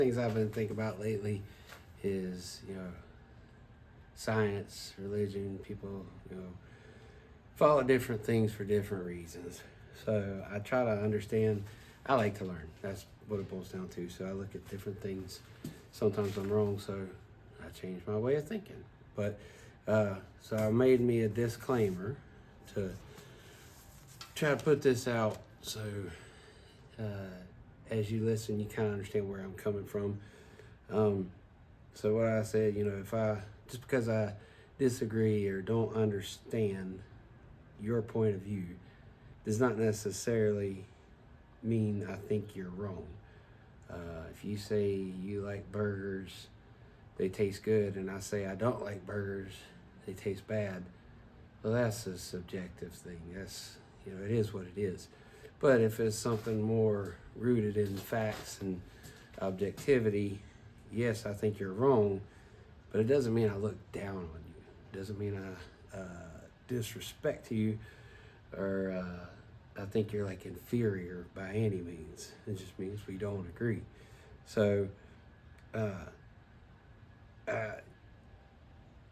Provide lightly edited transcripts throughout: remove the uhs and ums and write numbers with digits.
Things I've been thinking about lately is, science, religion, people, follow different things for different reasons. So I try to understand. I like to learn. That's what it boils down to. So I look at different things. Sometimes I'm wrong, so I change my way of thinking. But so I made me a disclaimer to try to put this out so as you listen, you kind of understand where I'm coming from. So what I said, if just because I disagree or don't understand your point of view, does not necessarily mean I think you're wrong. If you say you like burgers, they taste good, and I say I don't like burgers, they taste bad, well, that's a subjective thing. That's, it is what it is. But if it's something more rooted in facts and objectivity, yes, I think you're wrong, but it doesn't mean I look down on you. It doesn't mean I disrespect you or I think you're like inferior by any means. It just means we don't agree. So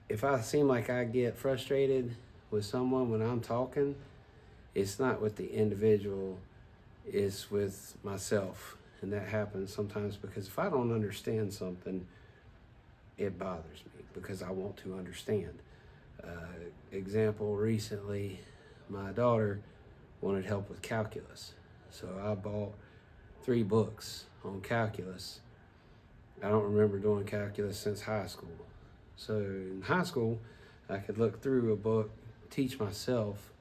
if I seem like I get frustrated with someone when I'm talking, it's not with the individual, it's with myself. And that happens sometimes because if I don't understand something, it bothers me because I want to understand. Example, recently, my daughter wanted help with calculus. So I bought 3 books on calculus. I don't remember doing calculus since high school. So in high school, I could look through a book, teach myself,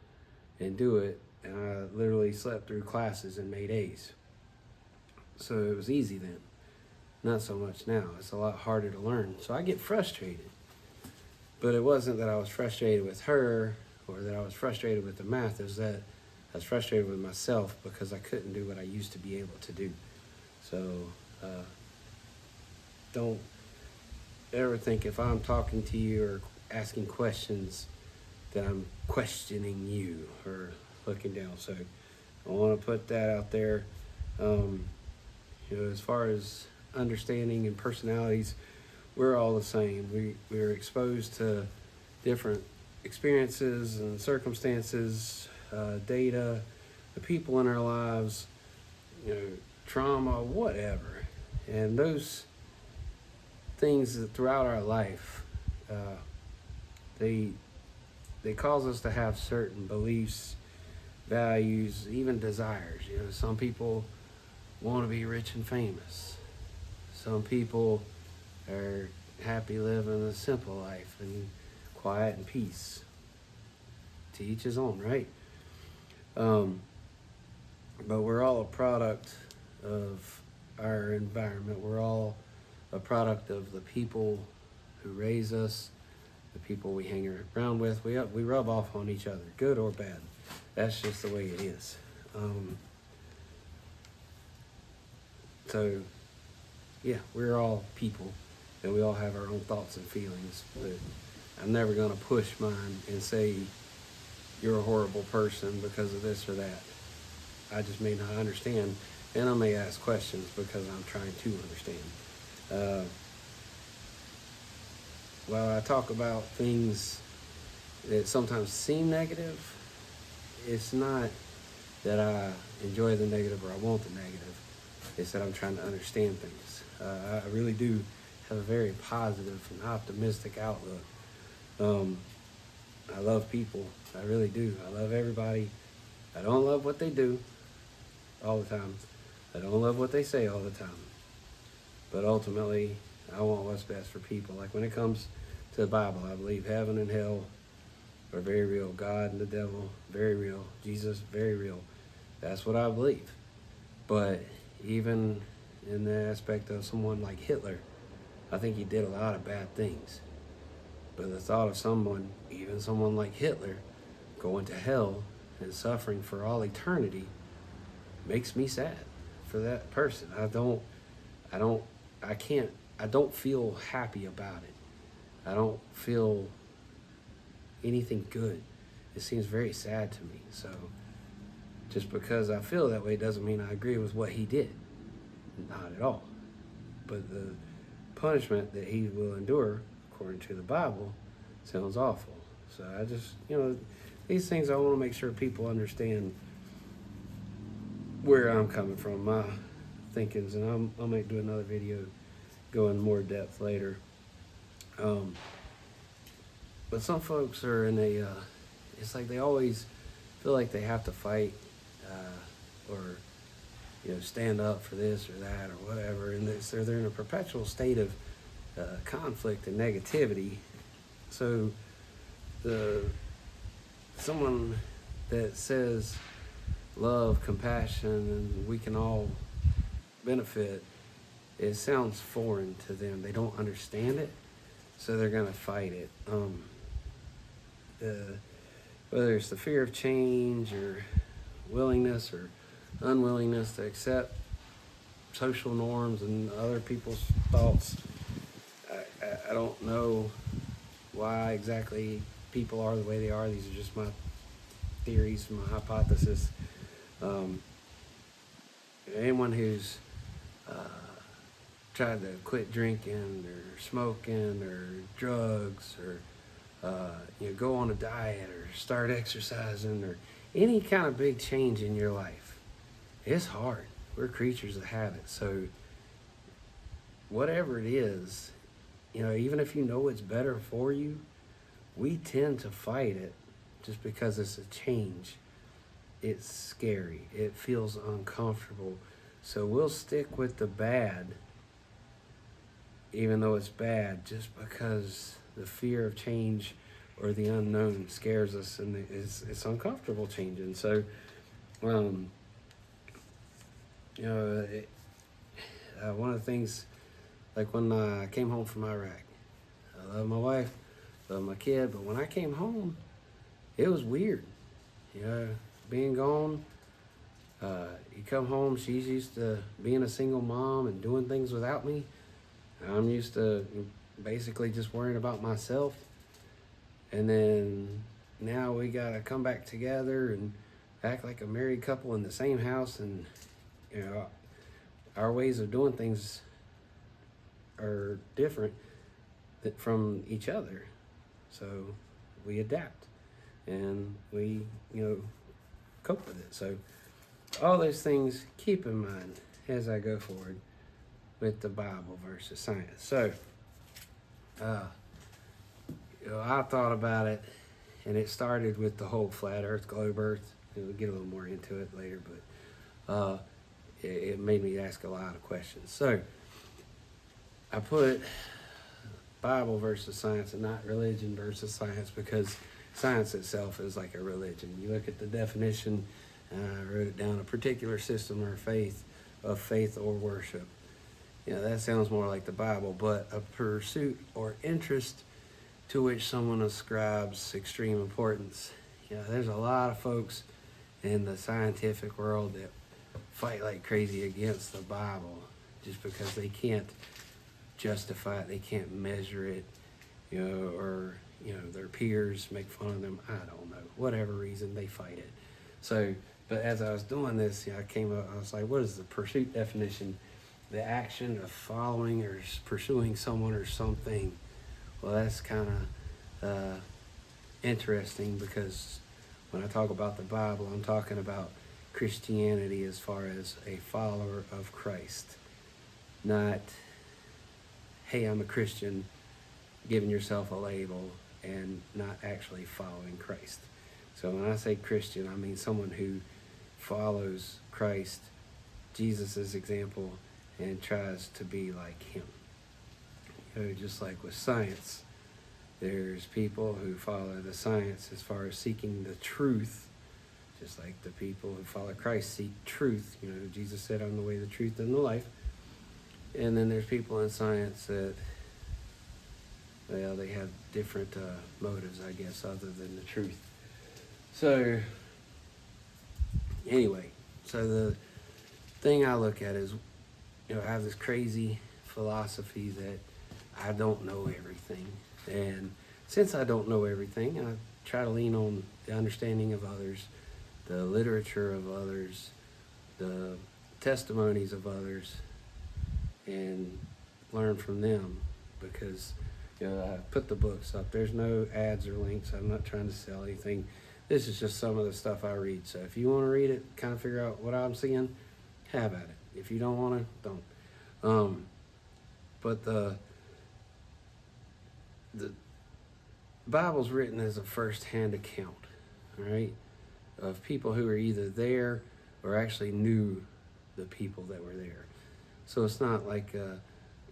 and do it. And I literally slept through classes and made A's. So it was easy then. Not so much now. It's a lot harder to learn. So I get frustrated. But it wasn't that I was frustrated with her or that I was frustrated with the math. It was that I was frustrated with myself because I couldn't do what I used to be able to do. So don't ever think if I'm talking to you or asking questions that I'm questioning you or looking down. So I want to put that out there. As far as understanding and personalities, we're all the same. We're exposed to different experiences and circumstances, data, the people in our lives, trauma, whatever. And those things that throughout our life, they cause us to have certain beliefs, values, even desires. Some people want to be rich and famous. Some people are happy living a simple life and quiet and peace. To each his own, right? But we're all a product of our environment. We're all a product of the people who raise us, the people we hang around with. We rub off on each other, good or bad. That's just the way it is. So, yeah, we're all people, and we all have our own thoughts and feelings. But I'm never going to push mine and say you're a horrible person because of this or that. I just may not understand, and I may ask questions because I'm trying to understand. While I talk about things that sometimes seem negative, it's not that I enjoy the negative or I want the negative. It's that I'm trying to understand things. I really do have a very positive and optimistic outlook. I love people. I really do. I love everybody. I don't love what they do all the time. I don't love what they say all the time. But ultimately, I want what's best for people. Like when it comes to the Bible, I believe heaven and hell are very real. God and the devil, very real. Jesus, very real. That's what I believe. But even in the aspect of someone like Hitler, I think he did a lot of bad things. But the thought of someone, even someone like Hitler, going to hell and suffering for all eternity makes me sad for that person. I don't feel happy about it. I don't feel anything good. It seems very sad to me. So just because I feel that way doesn't mean I agree with what he did. Not at all. but the punishment that he will endure, according to the Bible, sounds awful. So I just, these things I want to make sure people understand where I'm coming from, my thinkings, and I might do another video go in more depth later. But some folks are in it's like they always feel like they have to fight or stand up for this or that or whatever, and they're in a perpetual state of conflict and negativity. So someone that says love, compassion, and we can all benefit, it sounds foreign to them. They don't understand it, so they're gonna fight it. Whether it's the fear of change or willingness or unwillingness to accept social norms and other people's thoughts, I don't know why exactly people are the way they are. These are just my theories, my hypothesis. Anyone who's tried to quit drinking or smoking or drugs or go on a diet or start exercising or any kind of big change in your life, it's hard. We're creatures of habit. So whatever it is, even if you know it's better for you, we tend to fight it just because it's a change. It's scary. It feels uncomfortable. So we'll stick with the bad, even though it's bad, just because the fear of change or the unknown scares us, and it's uncomfortable changing. So, one of the things, like when I came home from Iraq, I love my wife, love my kid, but when I came home, it was weird, being gone. You come home, she's used to being a single mom and doing things without me. I'm used to basically just worrying about myself. And then now we gotta come back together and act like a married couple in the same house, and our ways of doing things are different from each other. So we adapt and we cope with it. So all those things keep in mind as I go forward with the Bible versus science. So I thought about it, and it started with the whole flat earth, globe earth. We'll get a little more into it later, but it made me ask a lot of questions. So I put Bible versus science and not religion versus science, because science itself is like a religion. You look at the definition, I wrote it down, a particular system or faith or worship. That sounds more like the Bible, but a pursuit or interest to which someone ascribes extreme importance. There's a lot of folks in the scientific world that fight like crazy against the Bible just because they can't justify it, they can't measure it, or their peers make fun of them. I don't know, whatever reason they fight it. So, but as I was doing this, I was like, what is the pursuit definition? The action of following or pursuing someone or something. Well, that's kind of interesting, because when I talk about the Bible, I'm talking about Christianity as far as a follower of Christ. Not, hey, I'm a Christian, giving yourself a label and not actually following Christ. So when I say Christian, I mean someone who follows Christ, Jesus' example, and tries to be like him. Just like with science, there's people who follow the science as far as seeking the truth, just like the people who follow Christ seek truth. Jesus said, I'm the way, the truth, and the life. And then there's people in science that, they have different motives, I guess, other than the truth. So, anyway, so the thing I look at is, I have this crazy philosophy that I don't know everything. And since I don't know everything, I try to lean on the understanding of others, the literature of others, the testimonies of others, and learn from them because, I put the books up. There's no ads or links. I'm not trying to sell anything. This is just some of the stuff I read. So if you want to read it, kind of figure out what I'm seeing, have at it. If you don't want to, don't. But the Bible's written as a first-hand account, right, of people who are either there or actually knew the people that were there. So it's not like,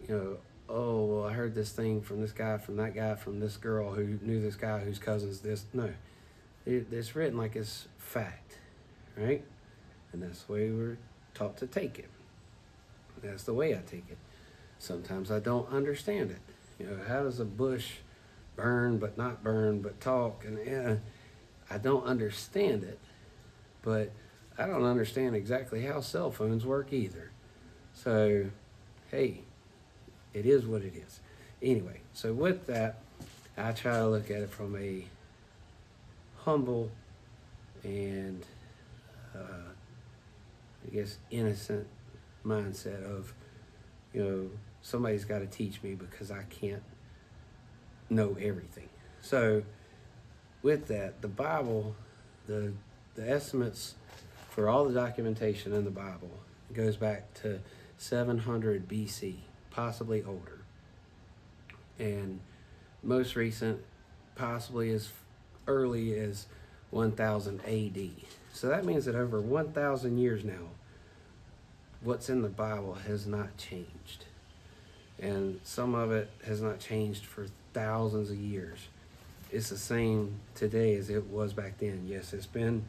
oh, well, I heard this thing from this guy, from that guy, from this girl who knew this guy whose cousin's this. No, it's written like it's fact, right? And that's the way we're taught to take it. That's the way I take it. Sometimes I don't understand it. How does a bush burn but not burn but talk? And I don't understand it, but I don't understand exactly how cell phones work either. So, hey, it is what it is. Anyway, so with that, I try to look at it from a humble and, innocent mindset of, somebody's got to teach me because I can't know everything. So with that, the Bible, the estimates for all the documentation in the Bible goes back to 700 BC, possibly older. And most recent, possibly as early as 1000 AD. So that means that over 1,000 years now, what's in the Bible has not changed. And some of it has not changed for thousands of years. It's the same today as it was back then. Yes, it's been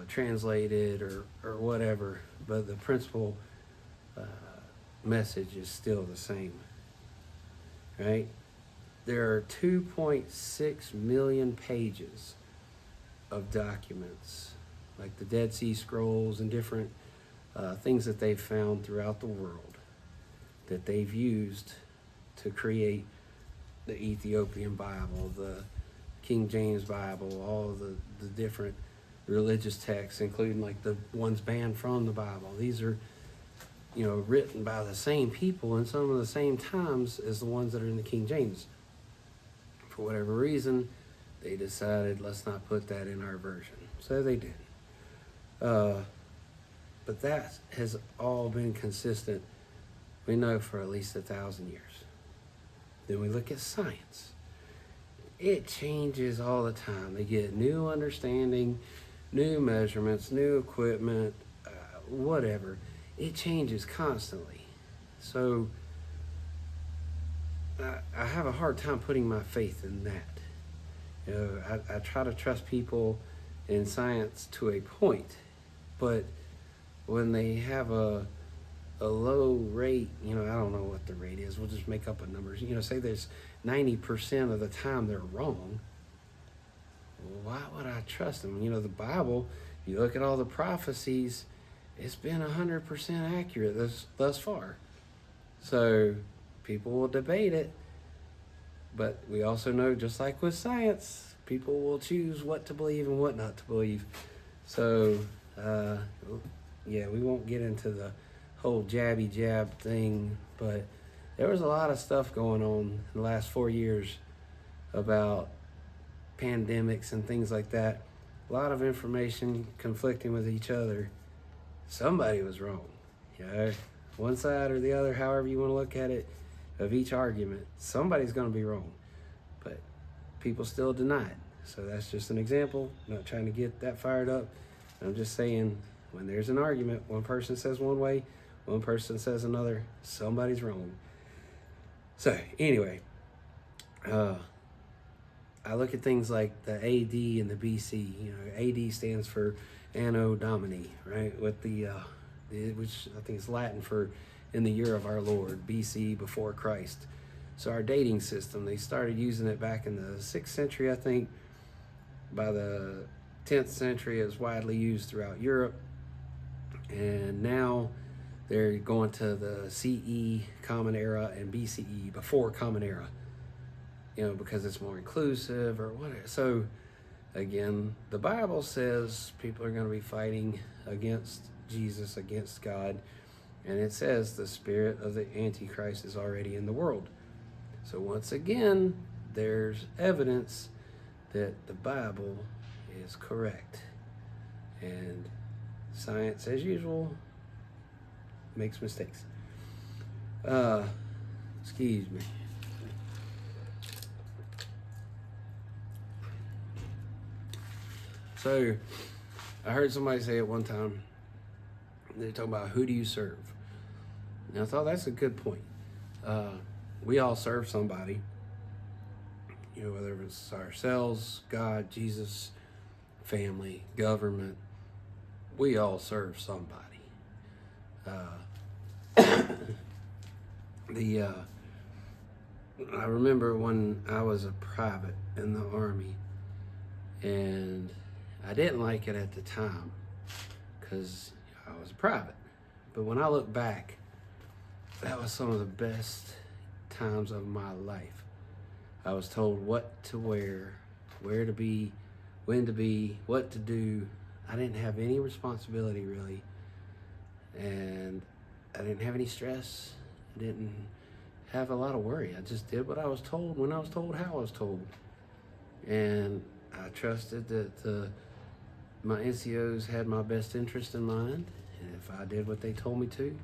translated or whatever, but the principal message is still the same, right? There are 2.6 million pages of documents, like the Dead Sea Scrolls and different things that they've found throughout the world that they've used to create the Ethiopian Bible, the King James Bible, all the different religious texts, including like the ones banned from the Bible. These are, written by the same people in some of the same times as the ones that are in the King James. For whatever reason, they decided, let's not put that in our version. So they did. But that has all been consistent, we know, for at least 1,000 years. Then we look at science. It changes all the time. They get new understanding, new measurements, new equipment, whatever. It changes constantly. So I have a hard time putting my faith in that. I try to trust people in science to a point, but when they have a low rate, I don't know what the rate is. We'll just make up a number. Say there's 90% of the time they're wrong. Well, why would I trust them? The Bible, you look at all the prophecies, it's been 100% accurate thus far. So people will debate it, but we also know, just like with science, people will choose what to believe and what not to believe. So, we won't get into the whole jabby jab thing, but there was a lot of stuff going on in the last 4 years about pandemics and things like that. A lot of information conflicting with each other. Somebody was wrong. One side or the other, however you want to look at it, of each argument, somebody's going to be wrong. But people still deny it. So that's just an example. I'm not trying to get that fired up. I'm just saying, when there's an argument, one person says one way, one person says another, somebody's wrong. So anyway, I look at things like the AD and the BC. AD stands for Anno Domini, right? With the which I think is Latin for in the year of our Lord, BC, before Christ. So our dating system, they started using it back in the 6th century, I think. By the 10th century, it was widely used throughout Europe. And now they're going to the CE, Common Era, and BCE, before Common Era, because it's more inclusive or whatever. So again, the Bible says people are going to be fighting against Jesus, against God, And it says the spirit of the Antichrist is already in the world. So once again, there's evidence that the Bible is correct. And science, as usual, makes mistakes. Excuse me. So, I heard somebody say it one time. They're talking about who do you serve? And I thought that's a good point. We all serve somebody. You know, whether it's ourselves, God, Jesus, family, government, we all serve somebody. I remember when I was a private in the Army, and I didn't like it at the time because I was a private. But when I look back, that was some of the best times of my life. I was told what to wear, where to be, when to be, what to do. I didn't have any responsibility really, and I didn't have any stress. I didn't have a lot of worry. I just did what I was told, when I was told, how I was told. And I trusted that my NCOs had my best interest in mind, and if I did what they told me to,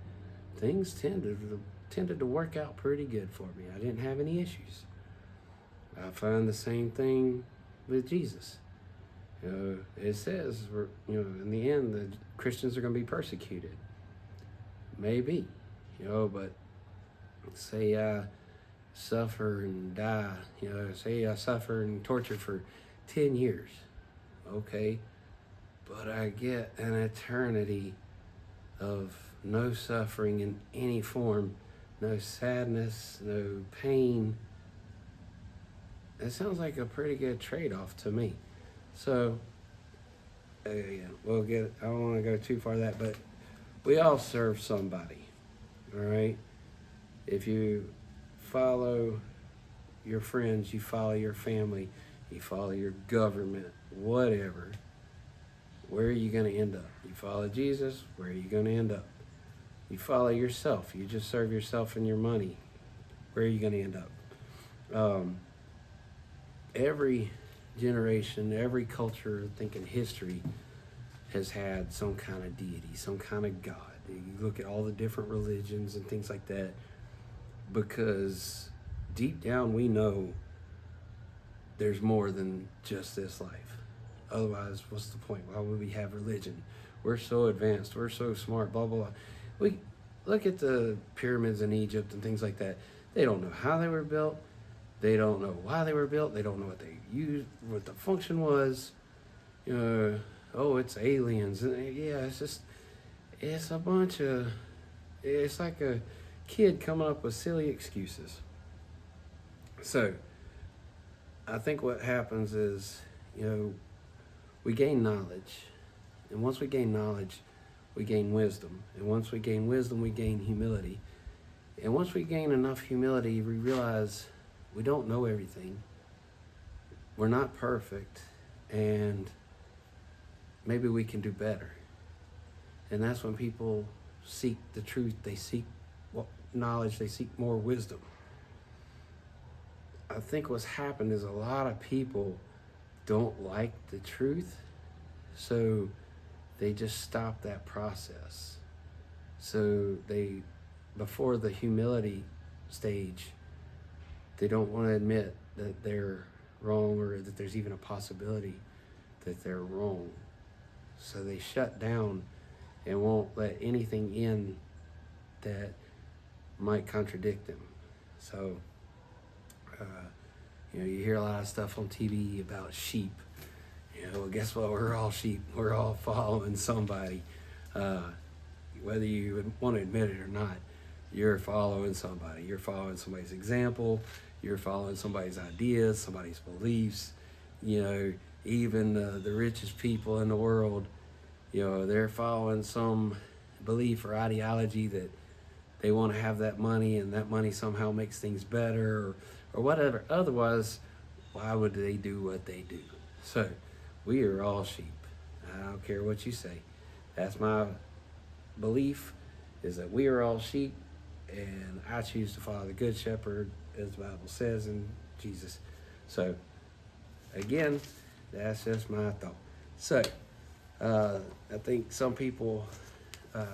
things tended to work out pretty good for me. I didn't have any issues. I find the same thing with Jesus. You know, it says, in the end, the Christians are going to be persecuted. Maybe, but say I suffer and die, say I suffer and torture for 10 years, okay, but I get an eternity of no suffering in any form, no sadness, no pain. It sounds like a pretty good trade-off to me. So, I don't want to go too far that, but we all serve somebody, all right? If you follow your friends, you follow your family, you follow your government, whatever, where are you going to end up? You follow Jesus, where are you going to end up? You follow yourself, you just serve yourself and your money, where are you going to end up? Every generation, every culture, I think in history, has had some kind of deity, some kind of God. You look at all the different religions and things like that, because deep down we know there's more than just this life. Otherwise, what's the point? Why would we have religion? We're so advanced, we're so smart, blah, blah, blah. We look at the pyramids in Egypt and things like that. They don't know how they were built. They don't know why they were built. They don't know what they used, what the function was. It's aliens. Yeah, it's a bunch of, it's like a kid coming up with silly excuses. So, I think what happens is, we gain knowledge. And once we gain knowledge, we gain wisdom. And once we gain wisdom, we gain humility. And once we gain enough humility, we realize we don't know everything. We're not perfect. And maybe we can do better. And that's when people seek the truth. They seek knowledge. They seek more wisdom. I think what's happened is a lot of people don't like the truth, so they just stop that process. So before the humility stage, they don't want to admit that they're wrong or that there's even a possibility that they're wrong. So they shut down and won't let anything in that might contradict them. So, you hear a lot of stuff on TV about sheep. Well, guess what? We're all sheep. We're all following somebody. Whether you want to admit it or not, you're following somebody. You're following somebody's example. You're following somebody's ideas, somebody's beliefs. Even the richest people in the world, they're following some belief or ideology that they want to have that money, and that money somehow makes things better or whatever. Otherwise, why would they do what they do? So, we are all sheep. I don't care what you say. That's my belief, is that we are all sheep, and I choose to follow the good shepherd, as the Bible says in Jesus. So, again, that's just my thought. So, I think some people, uh,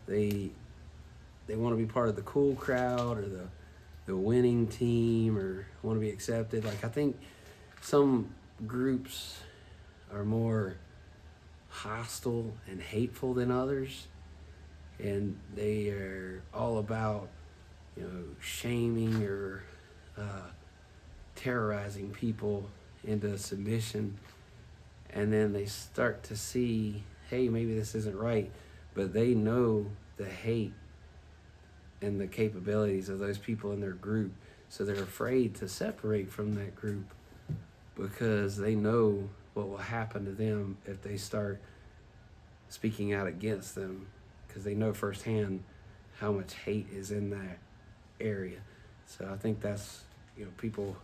they want to be part of the cool crowd or the winning team or want to be accepted. Like, I think some groups are more hostile and hateful than others, and they are all about, shaming or terrorizing people into submission, and then they start to see, hey, maybe this isn't right, but they know the hate and the capabilities of those people in their group, so they're afraid to separate from that group because they know what will happen to them if they start speaking out against them, because they know firsthand how much hate is in that area. So I think that's, people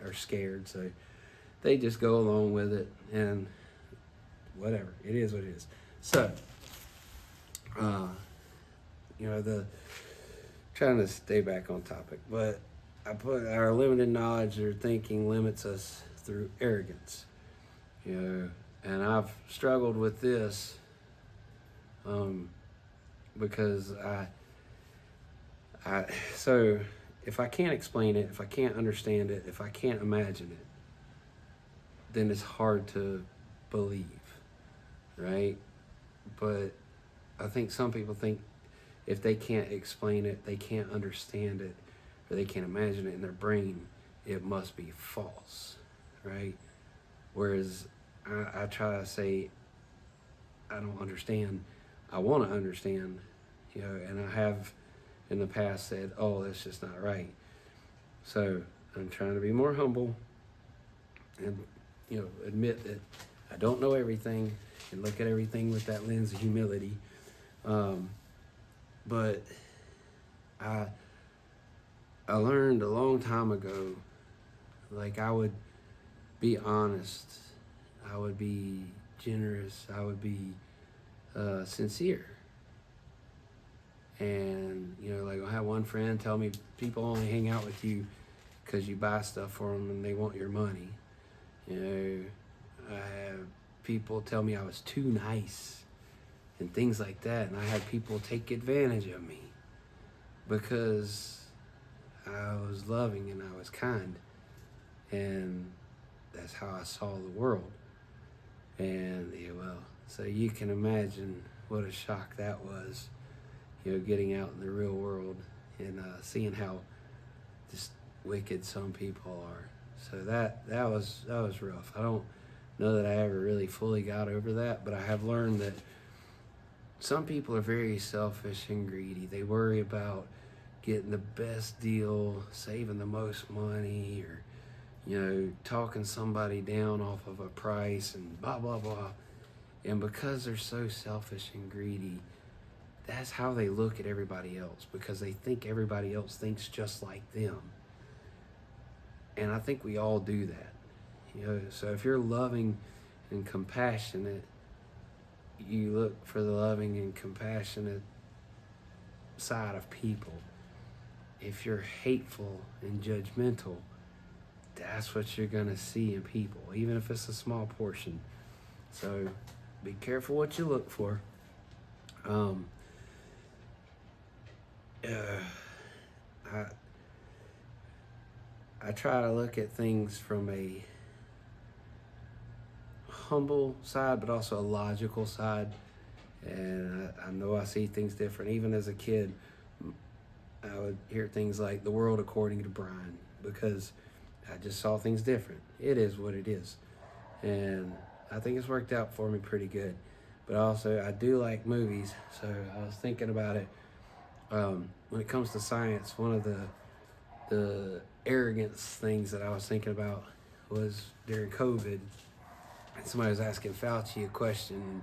are scared, so they just go along with it, and whatever, it is what it is. So, the trying to stay back on topic, but I put our limited knowledge or thinking limits us through arrogance, and I've struggled with this, because so if I can't explain it, if I can't understand it, if I can't imagine it, then it's hard to believe, right? But I think some people think if they can't explain it, they can't understand it, or they can't imagine it in their brain, it must be false, right? Whereas I try to say, I don't understand. I want to understand, and I have in the past said, oh, that's just not right. So I'm trying to be more humble and, admit that I don't know everything and look at everything with that lens of humility. But I learned a long time ago, like, I would be honest, I would be generous, I would be sincere. And, like, I had one friend tell me people only hang out with you because you buy stuff for them and they want your money. I had people tell me I was too nice and things like that. And I had people take advantage of me because I was loving and I was kind. And that's how I saw the world. And, so you can imagine what a shock that was, getting out in the real world and seeing how just wicked some people are. So that was rough. I don't know that I ever really fully got over that, but I have learned that some people are very selfish and greedy. They worry about getting the best deal, saving the most money, or talking somebody down off of a price and blah blah blah. And because they're so selfish and greedy, that's how they look at everybody else, because they think everybody else thinks just like them. And I think we all do that. So if you're loving and compassionate, you look for the loving and compassionate side of people. If you're hateful and judgmental, that's what you're going to see in people, even if it's a small portion. So be careful what you look for. I try to look at things from a humble side, but also a logical side. And I know I see things different. Even as a kid, I would hear things like the world according to Brian, because I just saw things different. It is what it is. And I think it's worked out for me pretty good. But also, I do like movies, so I was thinking about it. When it comes to science, one of the arrogance things that I was thinking about was during COVID, and somebody was asking Fauci a question, and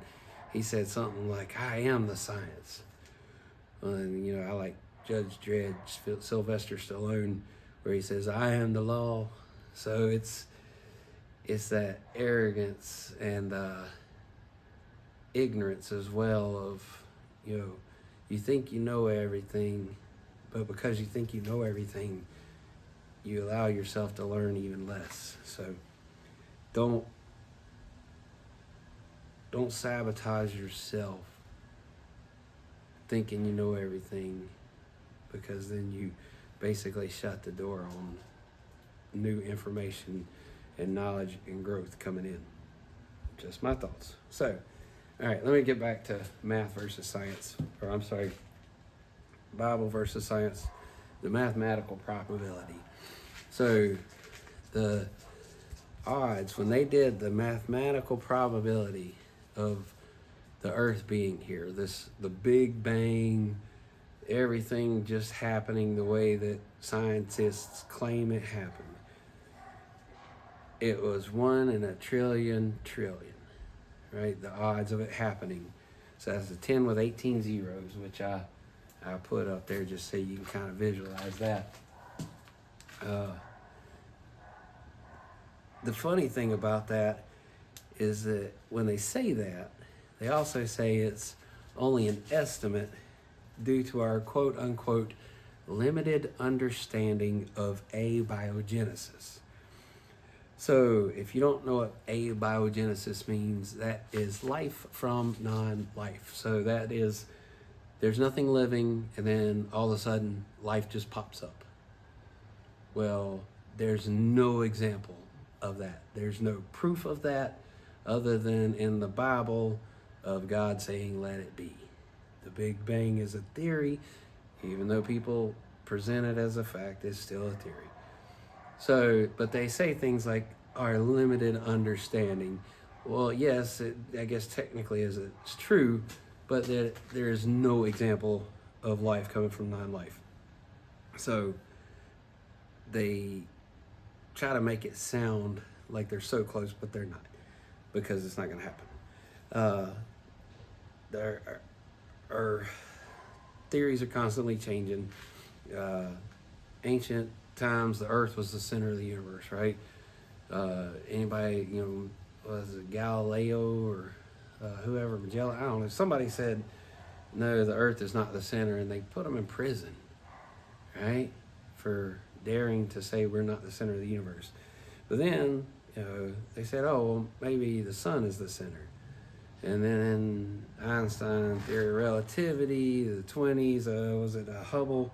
he said something like, I am the science. And, I like Judge Dredd, Sylvester Stallone, where he says, I am the law. So it's that arrogance and ignorance as well of, You think you know everything, but because you think you know everything, you allow yourself to learn even less. So don't sabotage yourself thinking you know everything, because then you basically shut the door on new information and knowledge and growth coming in. Just my thoughts. So, all right, let me get back to math versus science, or I'm sorry, Bible versus science, the mathematical probability. So the odds, when they did the mathematical probability of the earth being here, the Big Bang, everything just happening the way that scientists claim it happened, it was 1 in a trillion, right? The odds of it happening. So that's a 10 with 18 zeros, which I put up there just so you can kind of visualize that. The funny thing about that is that when they say that, they also say it's only an estimate due to our quote unquote limited understanding of abiogenesis. So if you don't know what abiogenesis means, that is life from non-life. So that is, there's nothing living and then all of a sudden life just pops up. Well, there's no example of that. There's no proof of that other than in the Bible of God saying, let it be. The Big Bang is a theory, even though people present it as a fact, it's still a theory. So, but they say things like our limited understanding. Well, yes, I guess technically it's true, but there is no example of life coming from non-life. So they try to make it sound like they're so close, but they're not, because it's not going to happen. Our theories are constantly changing. Ancient times, the earth was the center of the universe, right? Anybody, was it Galileo or whoever, Magellan, I don't know, somebody said, no, the earth is not the center, and they put them in prison, right? For daring to say we're not the center of the universe. But then, they said, oh, well, maybe the sun is the center. And then Einstein theory of relativity, the 20s, was it Hubble?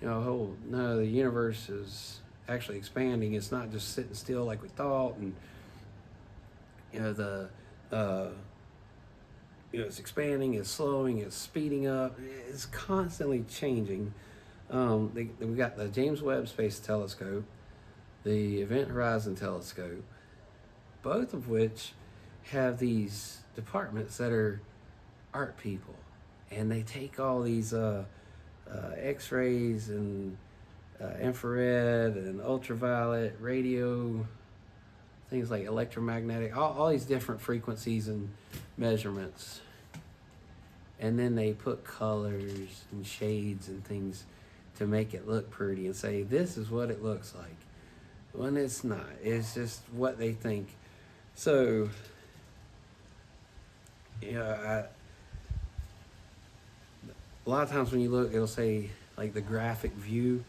No, the universe is actually expanding. It's not just sitting still like we thought. And, it's expanding, it's slowing, it's speeding up. It's constantly changing. We got the James Webb Space Telescope, the Event Horizon Telescope, both of which have these departments that are art people, and they take all these x-rays and infrared and ultraviolet, radio, things like electromagnetic, all these different frequencies and measurements, and then they put colors and shades and things to make it look pretty and say this is what it looks like, when it's not. It's just what they think. So a lot of times when you look, it'll say like the graphic view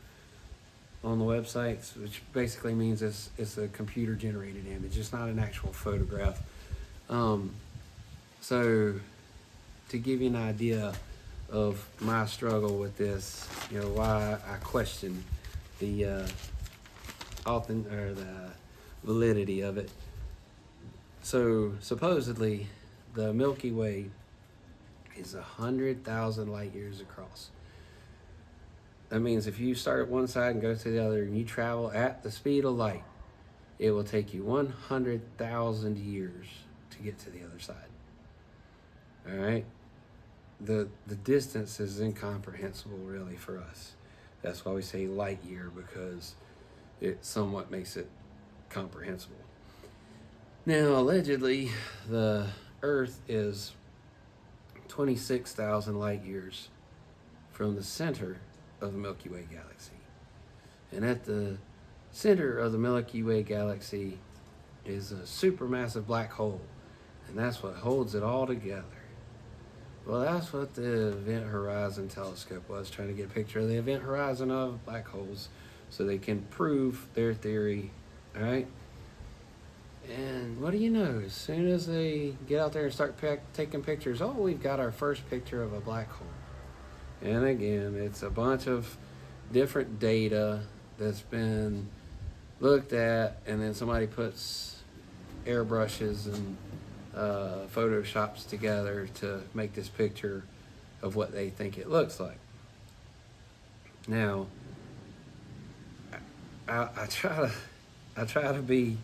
on the websites, which basically means it's a computer generated image. It's not an actual photograph. So to give you an idea of my struggle with this, why I question the the validity of it. So supposedly the Milky Way is 100,000 light years across. That means if you start at one side and go to the other and you travel at the speed of light, it will take you 100,000 years to get to the other side. All right? The distance is incomprehensible really for us. That's why we say light year, because it somewhat makes it comprehensible. Now, allegedly, the Earth is 26,000 light years from the center of the Milky Way galaxy. And at the center of the Milky Way galaxy is a supermassive black hole, and that's what holds it all together. Well, that's what the Event Horizon Telescope was, trying to get a picture of the event horizon of black holes so they can prove their theory. All right? And what do you know? As soon as they get out there and start taking pictures, oh, we've got our first picture of a black hole. And again, it's a bunch of different data that's been looked at, and then somebody puts airbrushes and photoshops together to make this picture of what they think it looks like. Now, I try to be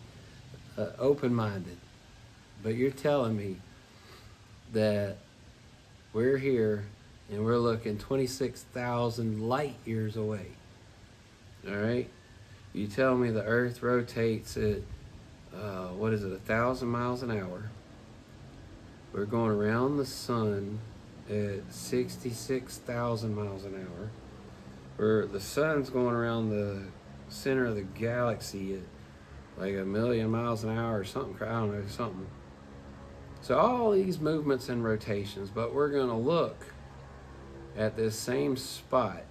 open-minded, but you're telling me that we're here and we're looking 26,000 light years away. All right? You tell me the Earth rotates at, 1,000 miles an hour. We're going around the sun at 66,000 miles an hour. Where the sun's going around the center of the galaxy at like 1,000,000 miles an hour or something. I don't know, something. So all these movements and rotations, but we're going to look at this same spot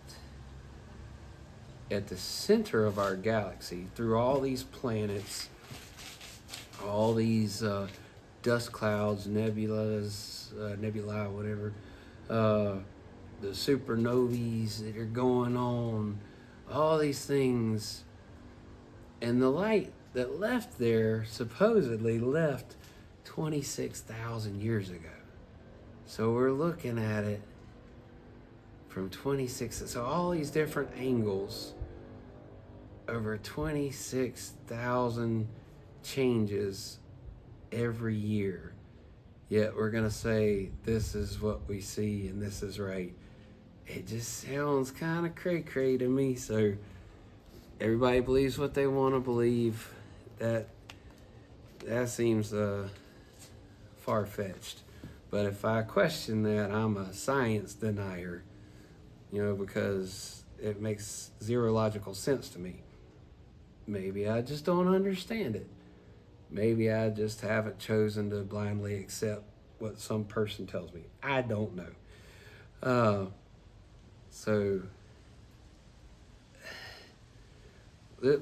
at the center of our galaxy through all these planets, all these dust clouds, nebulae, whatever, the supernovae that are going on, all these things. And the light that left there supposedly left 26,000 years ago. So we're looking at it from 26, so all these different angles over 26,000 changes every year. Yet we're going to say this is what we see and this is right. It just sounds kind of cray-cray to me. So everybody believes what they want to believe. That seems far-fetched. But if I question that, I'm a science denier, because it makes zero logical sense to me. Maybe I just don't understand it. Maybe I just haven't chosen to blindly accept what some person tells me. I don't know. So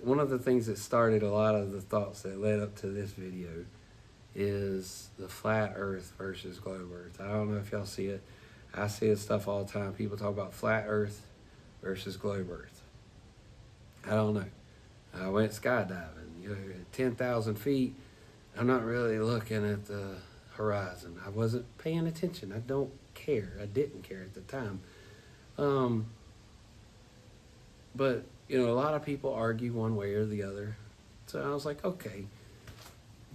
one of the things that started a lot of the thoughts that led up to this video is the flat earth versus globe earth. I don't know if y'all see it. I see this stuff all the time. People talk about flat earth versus globe earth. I don't know. I went skydiving, at 10,000 feet. I'm not really looking at the horizon. I wasn't paying attention. I don't care. I didn't care at the time. But, a lot of people argue one way or the other. So I was like, okay,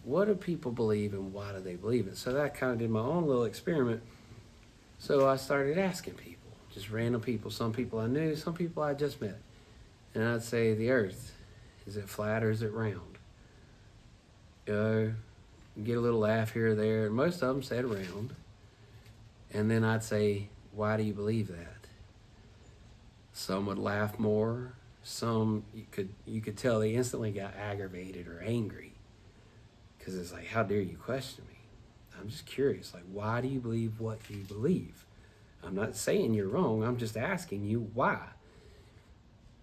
what do people believe and why do they believe it? So that kind of did my own little experiment. So I started asking people, just random people, some people I knew, some people I just met. And I'd say, the earth, is it flat or is it round? Get a little laugh here or there. And most of them said round. And then I'd say, why do you believe that? Some would laugh more. Some, you could tell they instantly got aggravated or angry. Because it's like, how dare you question me? I'm just curious, like, why do you believe what you believe? I'm not saying you're wrong. I'm just asking you why.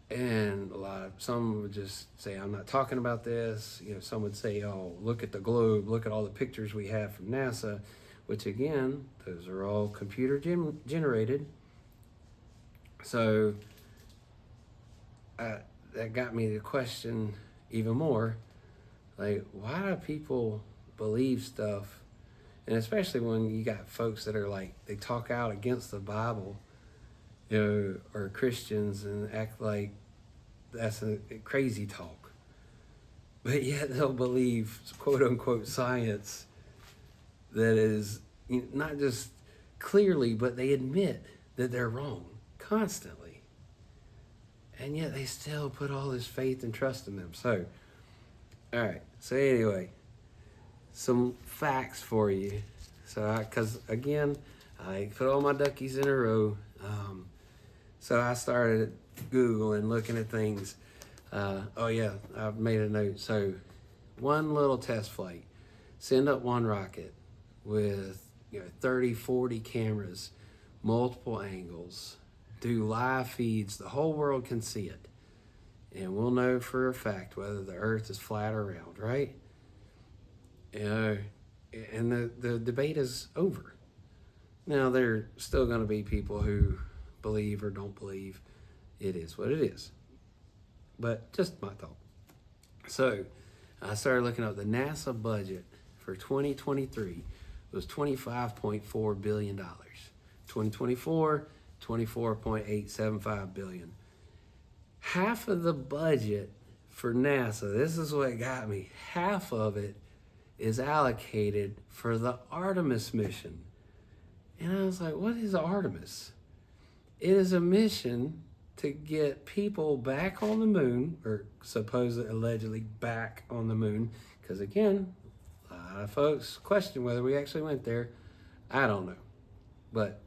And some would just say, I'm not talking about this. Some would say, oh, look at the globe. Look at all the pictures we have from NASA, which again, those are all computer generated. So that got me to question even more, like, why do people believe stuff? And especially when you got folks that are like, they talk out against the Bible, or Christians, and act like that's a crazy talk. But yet they'll believe, quote unquote, science that is not just clearly, but they admit that they're wrong constantly. And yet they still put all this faith and trust in them. So, all right. So anyway, some facts for you. So, because again, I put all my duckies in a row. So I started Googling, looking at things. I've made a note. So, one little test flight, send up one rocket with 30, 40 cameras, multiple angles, do live feeds. The whole world can see it. And we'll know for a fact whether the earth is flat or round, right? And the debate is over. Now, there are still going to be people who believe or don't believe. It is what it is. But just my thought. So I started looking up the NASA budget for 2023 was $25.4 billion. 2024, $24.875 billion. Half of the budget for NASA, this is what got me, half of it is allocated for the Artemis mission. And I was like, what is Artemis? It is a mission to get people back on the moon, or supposedly, allegedly back on the moon. Because again, a lot of folks question whether we actually went there. I don't know. But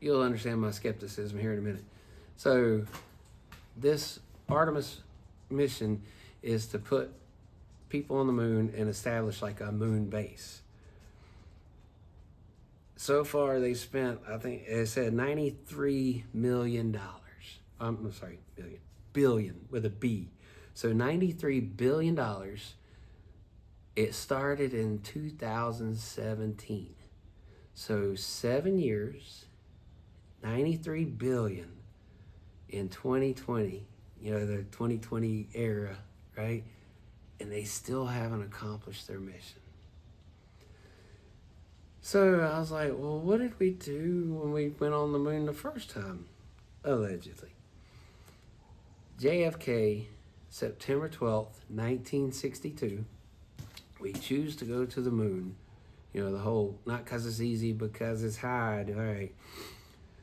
you'll understand my skepticism here in a minute. So this Artemis mission is to put people on the moon and establish like a moon base. So far, they spent, I think it said $93 million. I'm sorry, billion with a B. So $93 billion. It started in 2017. So 7 years, $93 billion in 2020, the 2020 era, right? And they still haven't accomplished their mission. So I was like, well, what did we do when we went on the moon the first time? Allegedly. JFK, September 12th, 1962, we choose to go to the moon. The whole, not because it's easy, because it's hard. All right.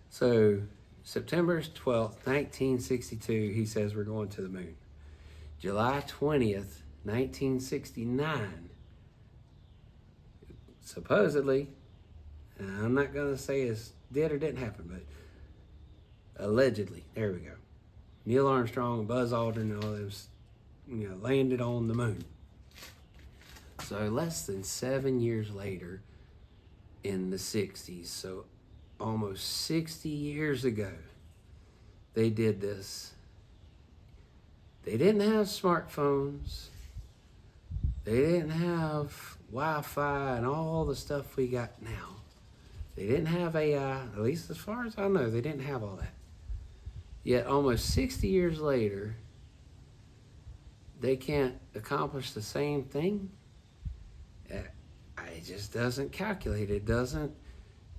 So September 12th, 1962, he says we're going to the moon. July 20th, 1969, supposedly, I'm not going to say it did or didn't happen, but allegedly, there we go. Neil Armstrong, Buzz Aldrin, and all those, landed on the moon. So less than 7 years later, in the 60s, so almost 60 years ago, they did this. They didn't have smartphones. They didn't have Wi-Fi and all the stuff we got now. They didn't have AI, at least as far as I know, they didn't have all that. Yet almost 60 years later, they can't accomplish the same thing. It just doesn't calculate. It doesn't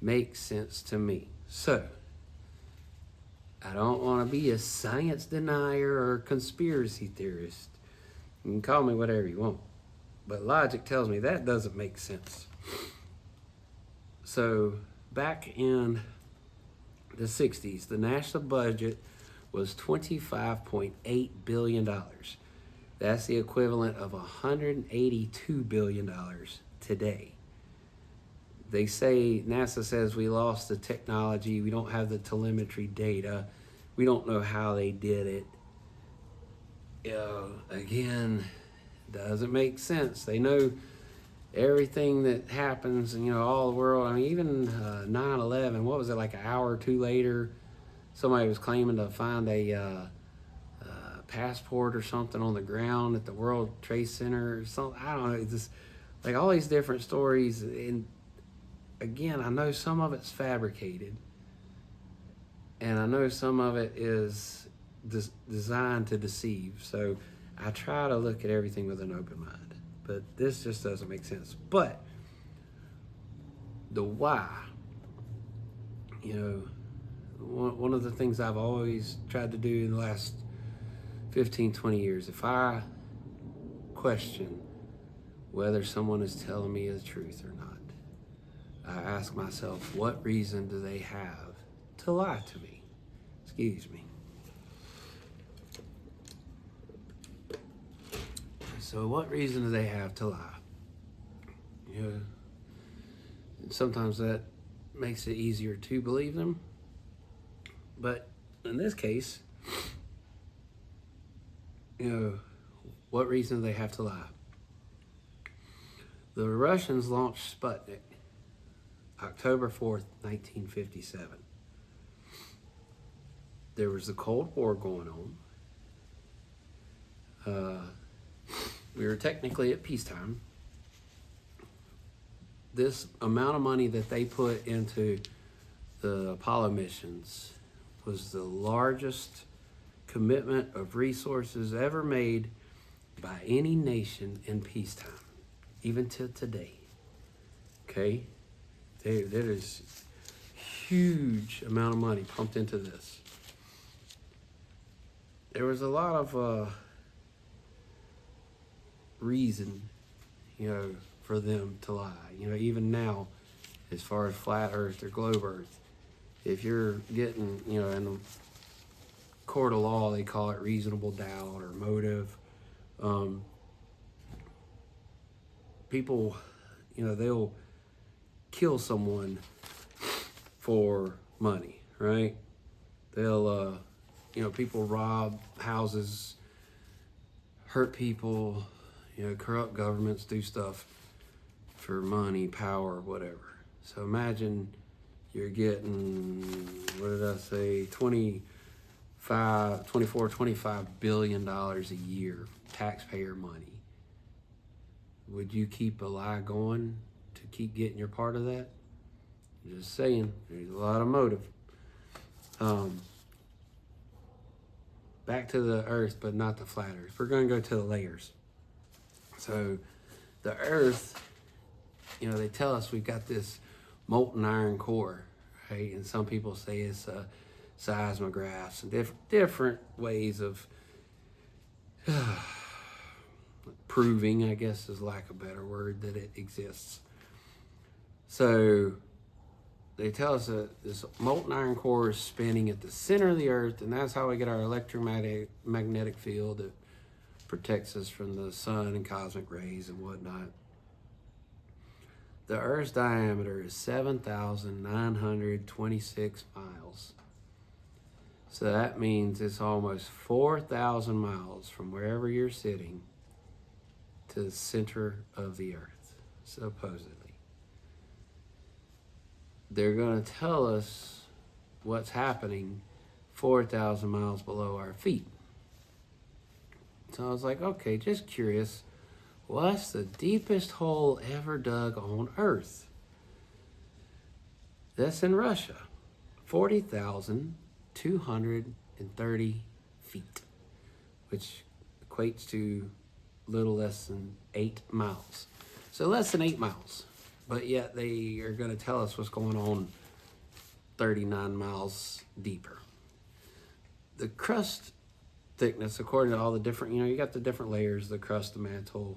make sense to me. So, I don't want to be a science denier or conspiracy theorist. You can call me whatever you want. But logic tells me that doesn't make sense. So, back in the 60s, the national budget was $25.8 billion. That's the equivalent of $182 billion today. They say, NASA says we lost the technology, we don't have the telemetry data, we don't know how they did it. Again, doesn't make sense. They know everything that happens in all the world. I mean, even 9/11, what was it, like an hour or two later, somebody was claiming to find a passport or something on the ground at the World Trade Center or something. I don't know. It's just like all these different stories. And again, I know some of it's fabricated, and I know some of it is designed to deceive. So I try to look at everything with an open mind, but this just doesn't make sense. But the why, one of the things I've always tried to do in the last 15, 20 years, if I question whether someone is telling me the truth or not, I ask myself, what reason do they have to lie to me? Excuse me. So what reason do they have to lie? Sometimes that makes it easier to believe them. But in this case, what reason do they have to lie? The Russians launched Sputnik October 4th, 1957. There was the Cold War going on. We were technically at peacetime. This amount of money that they put into the Apollo missions was the largest commitment of resources ever made by any nation in peacetime, even to today. Okay? There is huge amount of money pumped into this. There was a lot of reason, for them to lie. Even now, as far as flat Earth or globe Earth, if you're getting, in the court of law, they call it reasonable doubt or motive. People, they'll kill someone for money, right? They'll, people rob houses, hurt people, corrupt governments, do stuff for money, power, whatever. So imagine you're getting, what did I say, $25 billion a year, taxpayer money. Would you keep a lie going to keep getting your part of that? Just saying, there's a lot of motive. Back to the Earth, but not the flat Earth. We're going to go to the layers. So the Earth, they tell us we've got this molten iron core, right? And some people say it's seismographs and different ways of proving, I guess is lack of a better word, that it exists. So they tell us that this molten iron core is spinning at the center of the Earth, and that's how we get our electromagnetic field that protects us from the sun and cosmic rays and whatnot. The Earth's diameter is 7,926 miles. So that means it's almost 4,000 miles from wherever you're sitting to the center of the Earth, supposedly. They're going to tell us what's happening 4,000 miles below our feet. So I was like, okay, just curious, what's the deepest hole ever dug on Earth? That's in Russia, 40,230 feet, which equates to little less than 8 miles. So less than 8 miles. But yet they are going to tell us what's going on 39 miles deeper. The crust thickness, according to all the different, you got the different layers, the crust, the mantle,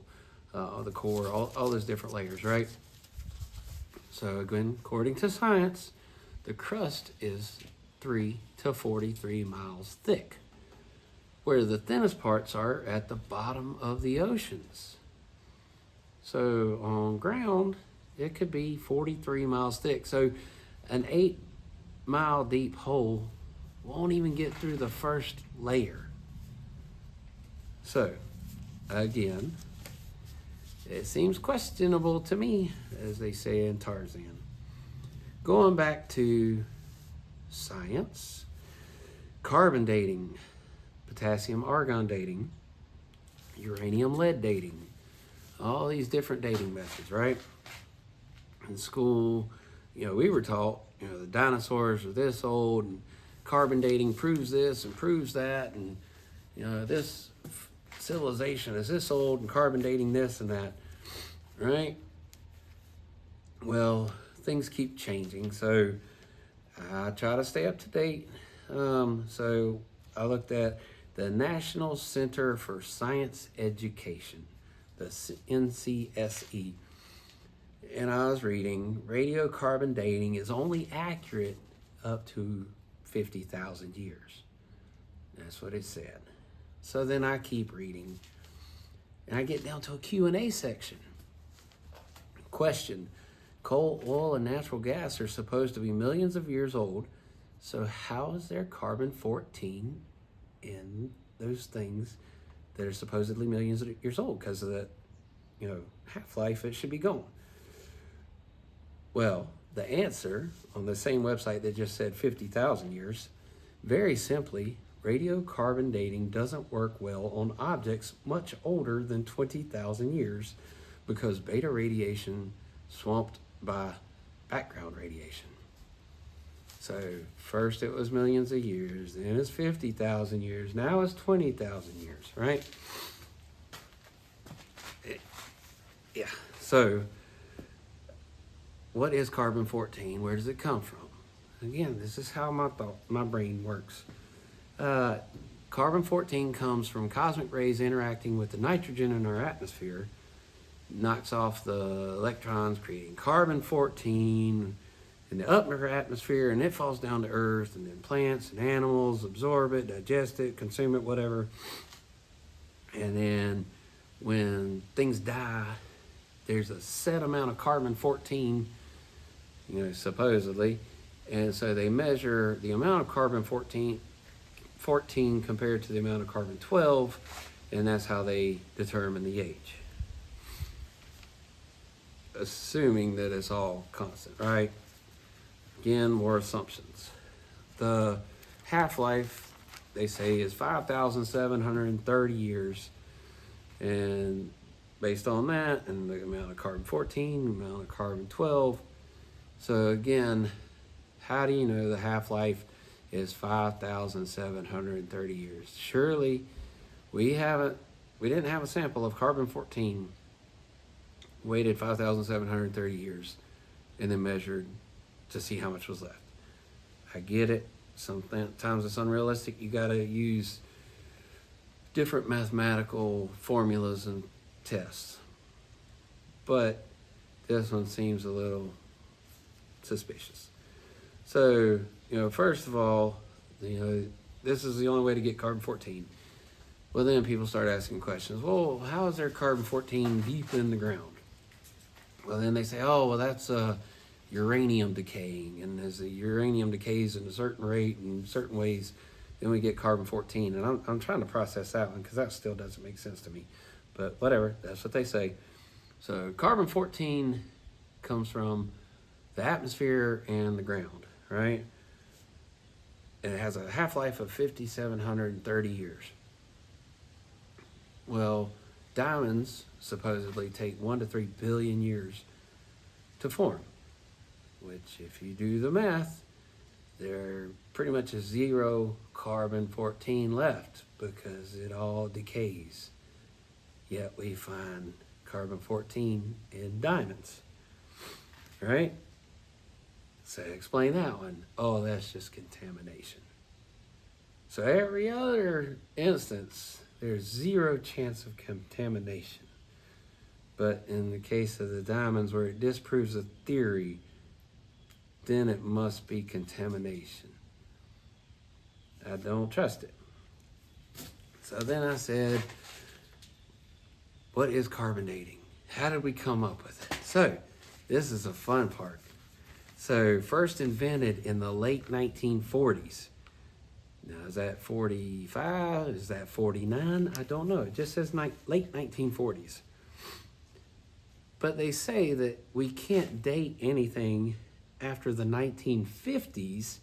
the core, all those different layers, right? So again, according to science, the crust is 3 to 43 miles thick, where the thinnest parts are at the bottom of the oceans. So on ground, it could be 43 miles thick. So an 8-mile deep hole won't even get through the first layer. So, again, it seems questionable to me, as they say in Tarzan. Going back to science, carbon dating, potassium argon dating, uranium lead dating, all these different dating methods, right? In school, we were taught, the dinosaurs are this old, and carbon dating proves this and proves that, and this civilization is this old, and carbon dating this and that, right? Well, things keep changing, so I try to stay up to date. So I looked at the National Center for Science Education, the NCSE. And I was reading, radiocarbon dating is only accurate up to 50,000 years. That's what it said. So then I keep reading, and I get down to a Q&A section. Question: coal, oil, and natural gas are supposed to be millions of years old, so how is there carbon-14 in those things that are supposedly millions of years old? Because of the half-life, it should be gone. Well, the answer on the same website that just said 50,000 years, very simply, radiocarbon dating doesn't work well on objects much older than 20,000 years because beta radiation swamped by background radiation. So first it was millions of years, then it's 50,000 years, now it's 20,000 years, right? Yeah, so what is carbon-14? Where does it come from? Again, this is how my brain works. Carbon-14 comes from cosmic rays interacting with the nitrogen in our atmosphere, knocks off the electrons, creating carbon-14 in the upper atmosphere, and it falls down to Earth, and then plants and animals absorb it, digest it, consume it, whatever. And then when things die, there's a set amount of carbon-14, supposedly. And so they measure the amount of carbon-14 compared to the amount of carbon-12, and that's how they determine the age. Assuming that it's all constant, right? Again, more assumptions. The half-life, they say, is 5,730 years. And based on that, and the amount of carbon-14, the amount of carbon-12. So again, how do you know the half-life is 5,730 years? Surely we didn't have a sample of carbon-14 waited 5,730 years and then measured to see how much was left. I get it. Sometimes it's unrealistic. You got to use different mathematical formulas and tests. But this one seems a little suspicious. So, first of all, this is the only way to get carbon-14. Well, then people start asking questions. Well, how is there carbon-14 deep in the ground? Well, then they say, that's uranium decaying, and as the uranium decays at a certain rate in certain ways, then we get carbon-14. And I'm trying to process that one because that still doesn't make sense to me. But whatever, that's what they say. So carbon-14 comes from the atmosphere and the ground, right? And it has a half-life of 5,730 years. Well, diamonds supposedly take 1 to 3 billion years to form, which if you do the math, there pretty much is 0 carbon-14 left because it all decays. Yet we find carbon-14 in diamonds, right? So explain that one. Oh, that's just contamination. So every other instance, there's 0 chance of contamination. But in the case of the diamonds where it disproves a theory, then it must be contamination. I don't trust it. So then I said, what is carbon dating? How did we come up with it? So this is a fun part. So first invented in the late 1940s. Now, is that 45? Is that 49? I don't know. It just says late 1940s. But they say that we can't date anything after the 1950s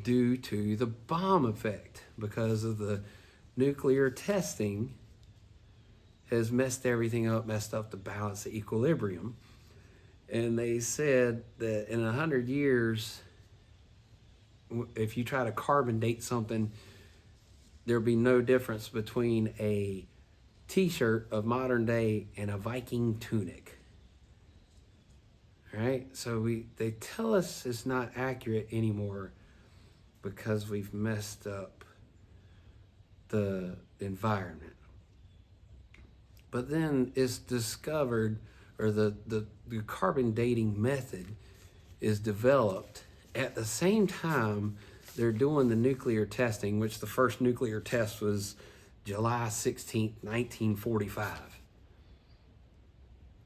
due to the bomb effect because of the nuclear testing has messed everything up, messed up the balance, the equilibrium. And they said that in 100 years, if you try to carbon date something, there'll be no difference between a t-shirt of modern day and a Viking tunic. Right? So they tell us it's not accurate anymore because we've messed up the environment. But then it's discovered, or the carbon dating method is developed at the same time they're doing the nuclear testing, which the first nuclear test was July 16th, 1945.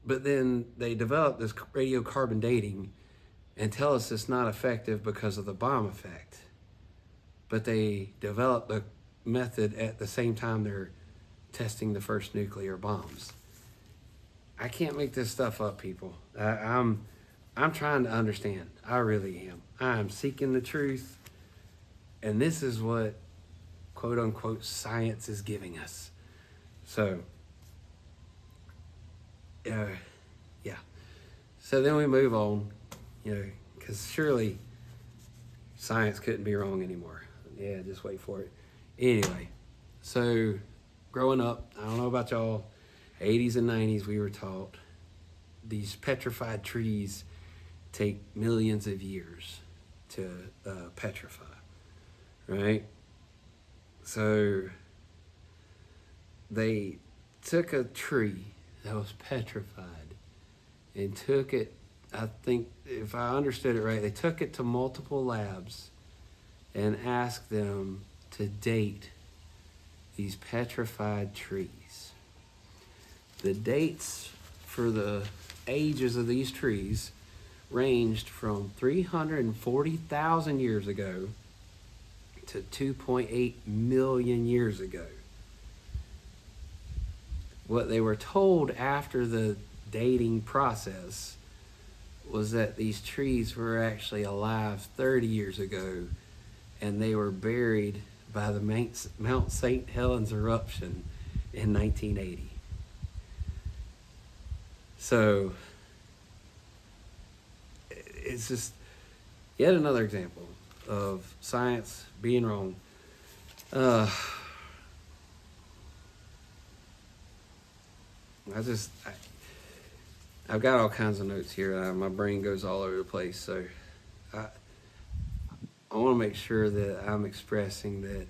But then they developed this radiocarbon dating and tell us it's not effective because of the bomb effect. But they developed the method at the same time they're testing the first nuclear bombs. I can't make this stuff up, people. I'm trying to understand. I really am. I am seeking the truth, and this is what quote unquote science is giving us. So, yeah. So then we move on, because surely science couldn't be wrong anymore. Yeah, just wait for it. Anyway, so growing up, I don't know about y'all, 80s and 90s, we were taught these petrified trees take millions of years to petrify, right? So they took a tree that was petrified and took it, I think, if I understood it right, they took it to multiple labs and asked them to date these petrified trees. The dates for the ages of these trees ranged from 340,000 years ago to 2.8 million years ago. What they were told after the dating process was that these trees were actually alive 30 years ago, and they were buried by the Mount St. Helens eruption in 1980. So it's just yet another example of science being wrong. I've got all kinds of notes here. My brain goes all over the place. So I want to make sure that I'm expressing that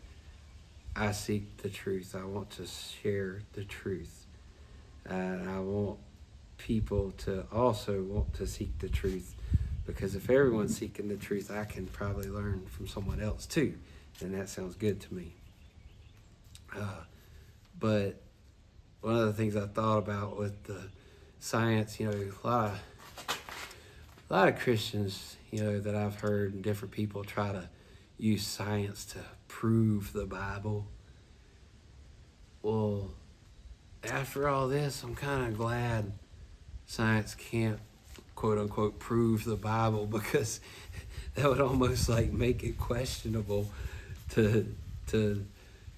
I seek the truth. I want to share the truth. And I want people to also want to seek the truth, because if everyone's seeking the truth, I can probably learn from someone else too, and that sounds good to me. But one of the things I thought about with the science, a lot of Christians, that I've heard, and different people try to use science to prove the Bible. Well, after all this, I'm kind of glad science can't, quote unquote, prove the Bible, because that would almost like make it questionable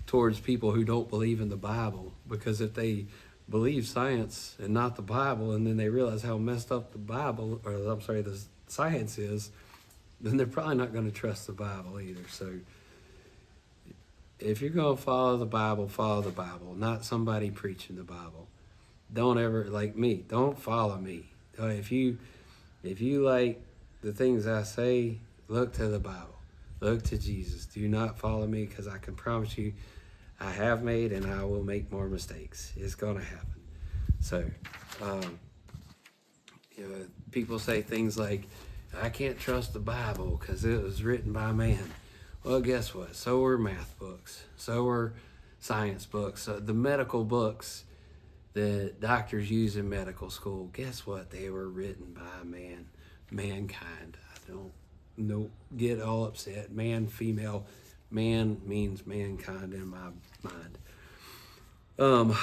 towards people who don't believe in the Bible. Because if they believe science and not the Bible, and then they realize how messed up the science is, then they're probably not going to trust the Bible either. So if you're going to follow the Bible, not somebody preaching the Bible. Don't ever, like me, don't follow me. If you like the things I say, look to the Bible. Look to Jesus. Do not follow me, because I can promise you I have made and I will make more mistakes. It's going to happen. So, people say things like, I can't trust the Bible because it was written by man. Well, guess what? So were math books. So were science books. The medical books that doctors use in medical school, guess what? They were written by mankind. I don't get all upset. Man, female. Man means mankind in my mind.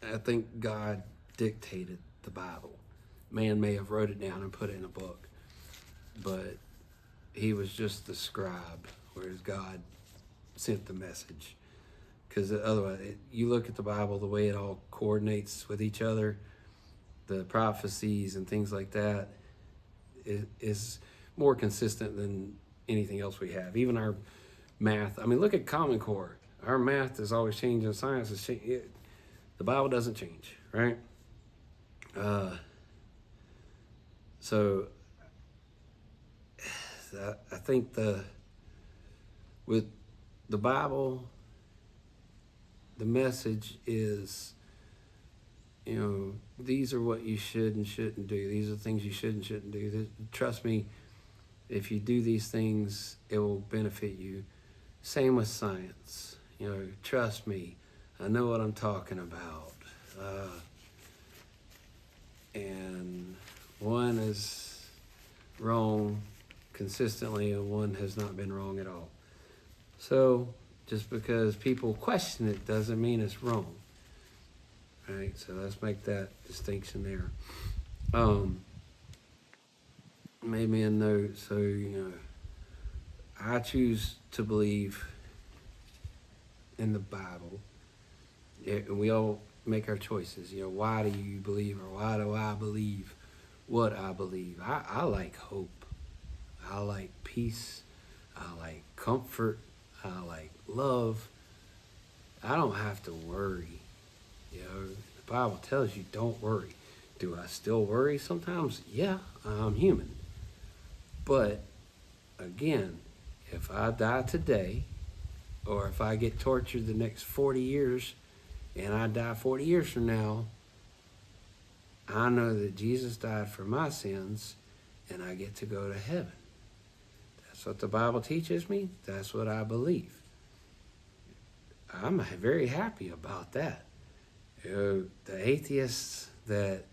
I think God dictated the Bible. Man may have wrote it down and put it in a book, but he was just the scribe, whereas God sent the message. Because otherwise, you look at the Bible, the way it all coordinates with each other, the prophecies and things like that, is more consistent than anything else we have. Even our math. I mean, look at Common Core. Our math is always changing. Science is changing. The Bible doesn't change, right? So I think with the Bible, the message is, these are what you should and shouldn't do. These are things you should and shouldn't do. Trust me, if you do these things, it will benefit you. Same with science. Trust me, I know what I'm talking about. And one is wrong consistently and one has not been wrong at all. So just because people question it doesn't mean it's wrong. right? So let's make that distinction there. Made me a note. So, I choose to believe in the Bible. And we all make our choices. Why do you believe, or why do I believe what I believe? I like hope. I like peace. I like comfort. I like love. I don't have to worry. The Bible tells you don't worry. Do I still worry sometimes? Yeah, I'm human. But again, if I die today, or if I get tortured the next 40 years, and I die 40 years from now, I know that Jesus died for my sins, and I get to go to heaven. That's what the Bible teaches me. That's what I believe. I'm very happy about that. The atheists that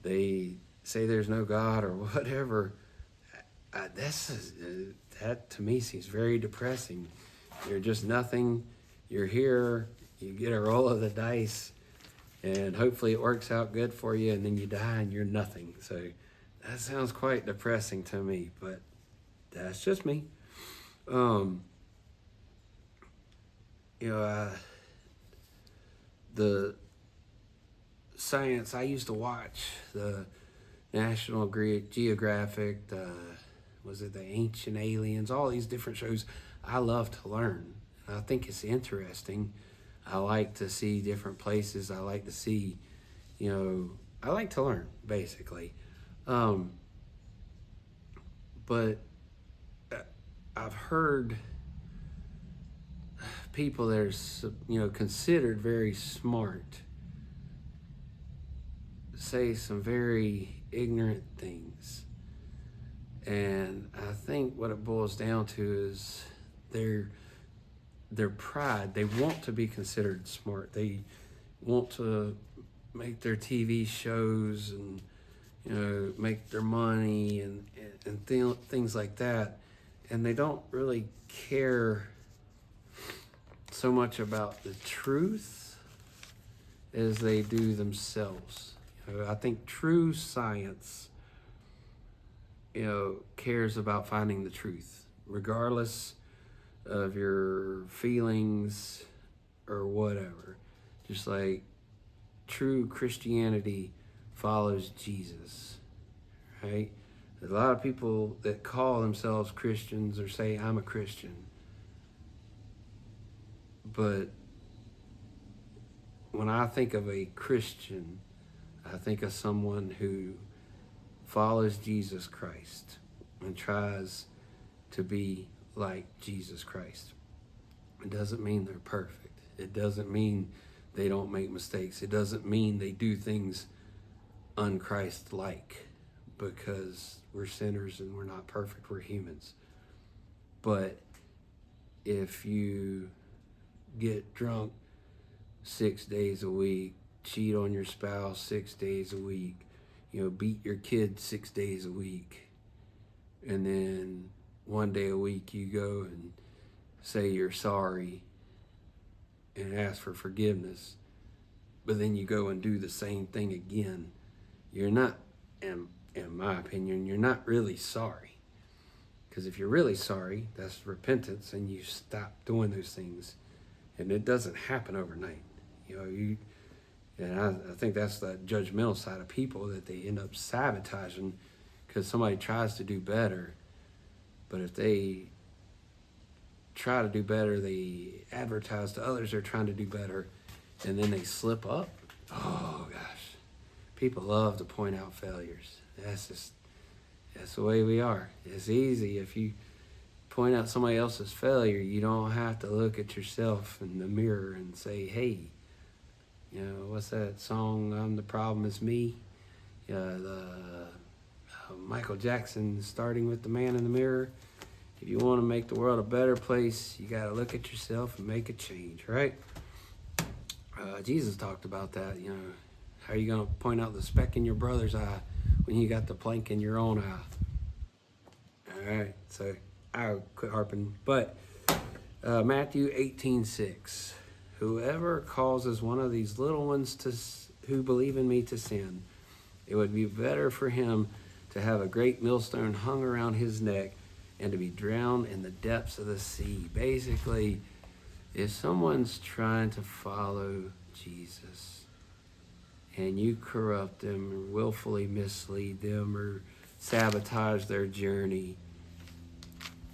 they say there's no God or whatever, that to me seems very depressing. You're just nothing. You're here. You get a roll of the dice, and hopefully it works out good for you, and then you die and you're nothing. So that sounds quite depressing to me, but that's just me. The science, I used to watch the National Geographic, the Ancient Aliens, all these different shows. I love to learn. I think it's interesting. I like to see different places. I like to see, I like to learn, basically. But I've heard people that are, considered very smart say some very ignorant things. And I think what it boils down to is their pride. They want to be considered smart. They want to make their TV shows and make their money and things like that, and they don't really care so much about the truth as they do themselves. I think true science cares about finding the truth, regardless of your feelings or whatever. Just like true Christianity follows Jesus, right? There's a lot of people that call themselves Christians or say, I'm a Christian. But when I think of a Christian, I think of someone who follows Jesus Christ and tries to be like Jesus Christ. It doesn't mean they're perfect. It doesn't mean they don't make mistakes. It doesn't mean they do things un-Christ-like, because we're sinners and we're not perfect. We're humans. But if you get drunk 6 days a week, cheat on your spouse 6 days a week, beat your kid 6 days a week, and then 1 day a week you go and say you're sorry and ask for forgiveness, but then you go and do the same thing again, you're not, in my opinion, you're not really sorry. Because if you're really sorry, that's repentance, and you stop doing those things. And it doesn't happen overnight. And I think that's the judgmental side of people, that they end up sabotaging because somebody tries to do better. But if they try to do better, they advertise to others they're trying to do better, and then they slip up. Oh gosh, people love to point out failures. That's the way we are. It's easy. If you point out somebody else's failure, you don't have to look at yourself in the mirror and say, hey, what's that song, I'm the problem is me? Michael Jackson, starting with the man in the mirror. If you want to make the world a better place, you got to look at yourself and make a change, right? Jesus talked about that. How are you going to point out the speck in your brother's eye when you got the plank in your own eye? All right, so I'll quit harping. But Matthew 18:6. whoever causes one of these little ones who believe in me to sin, it would be better for him to have a great millstone hung around his neck and to be drowned in the depths of the sea. Basically, if someone's trying to follow Jesus and you corrupt them or willfully mislead them or sabotage their journey,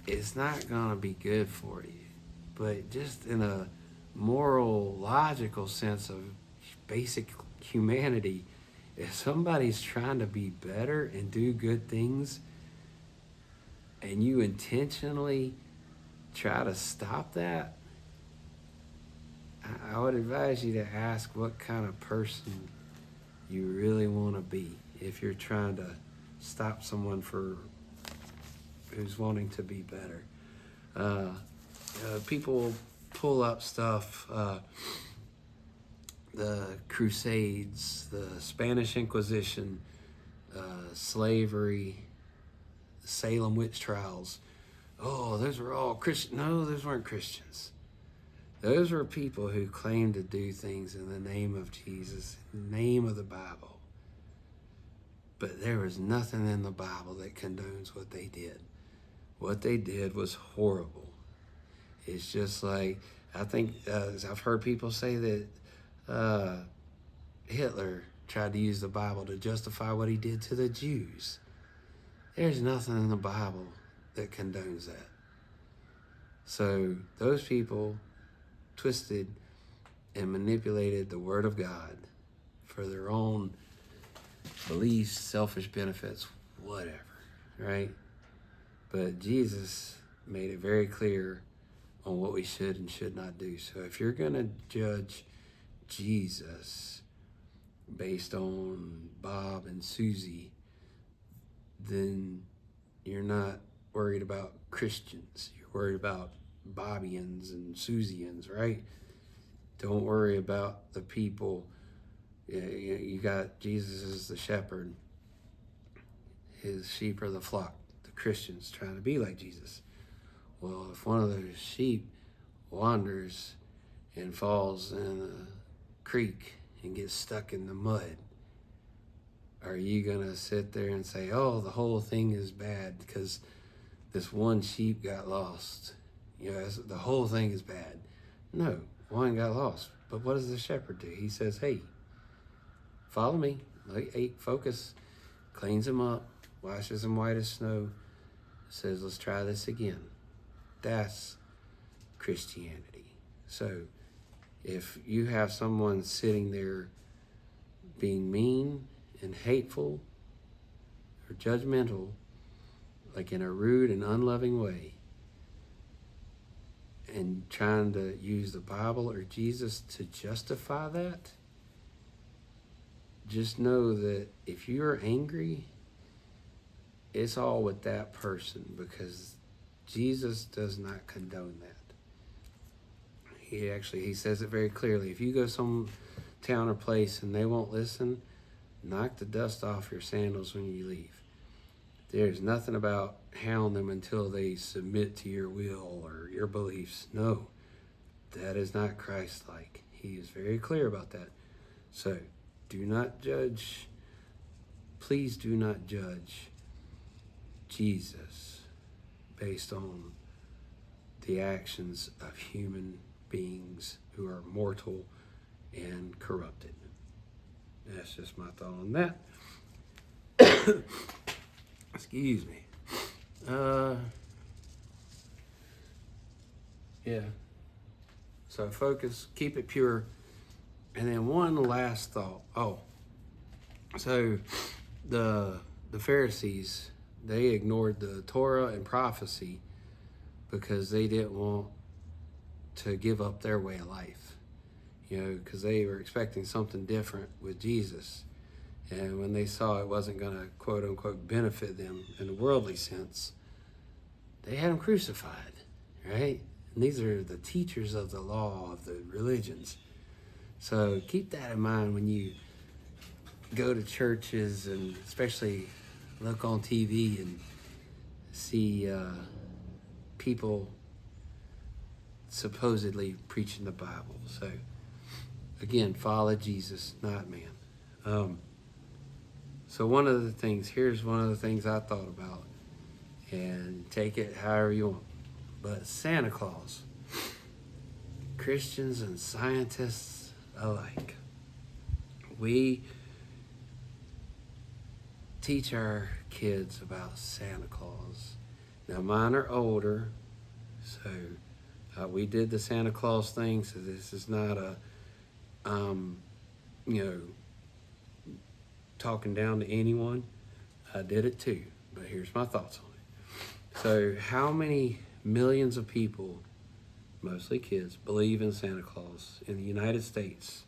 it's not going to be good for you. But just in a moral, logical sense of basic humanity, if somebody's trying to be better and do good things and you intentionally try to stop that, I would advise you to ask what kind of person you really want to be if you're trying to stop someone who's wanting to be better. People pull up stuff, the Crusades, the Spanish Inquisition, slavery, the Salem witch trials. Oh, those were all Christian. No, those weren't Christians. Those were people who claimed to do things in the name of Jesus, in the name of the Bible. But there was nothing in the Bible that condones what they did. What they did was horrible. It's just like, I think, I've heard people say that Hitler tried to use the Bible to justify what he did to the Jews. There's nothing in the Bible that condones that. So those people twisted and manipulated the Word of God for their own beliefs, selfish benefits, whatever, right? But Jesus made it very clear on what we should and should not do. So if you're going to judge Jesus based on Bob and Susie, then you're not worried about Christians. You're worried about Bobbians and Susians, right? Don't worry about the people. You got Jesus as the shepherd. His sheep are the flock. The Christians trying to be like Jesus. Well, if one of those sheep wanders and falls in a creek and gets stuck in the mud, are you going to sit there and say, oh, the whole thing is bad because this one sheep got lost? You know, the whole thing is bad. No, one got lost. But what does the shepherd do? He says, hey, follow me. Hey, focus. Cleans him up. Washes him white as snow. Says, let's try this again. That's Christianity. So if you have someone sitting there being mean and hateful or judgmental, like in a rude and unloving way, and trying to use the Bible or Jesus to justify that, just know that if you're angry, it's all with that person, because Jesus does not condone that. He says it very clearly. If you go some town or place and they won't listen, knock the dust off your sandals when you leave. There's nothing about hound them until they submit to your will or your beliefs. No, that is not Christ-like. He is very clear about that. So do not judge. Please do not judge Jesus based on the actions of human beings who are mortal and corrupted. That's just my thought on that. Excuse me. Yeah. So focus, keep it pure. And then one last thought. So the Pharisees, they ignored the Torah and prophecy because they didn't want to give up their way of life. You know, because they were expecting something different with Jesus. And when they saw it wasn't going to, quote unquote, benefit them in a worldly sense, they had him crucified, right? And these are the teachers of the law, of the religions. So keep that in mind when you go to churches, and especially look on TV and see people supposedly preaching the Bible. So again, follow Jesus, not man. So here's one of the things I thought about, and take it however you want. But Santa Claus, Christians and scientists alike, we teach our kids about Santa Claus. Now mine are older, so we did the Santa Claus thing, so this is not a, talking down to anyone. I did it too, but here's my thoughts on it. So how many millions of people, mostly kids, believe in Santa Claus in the United States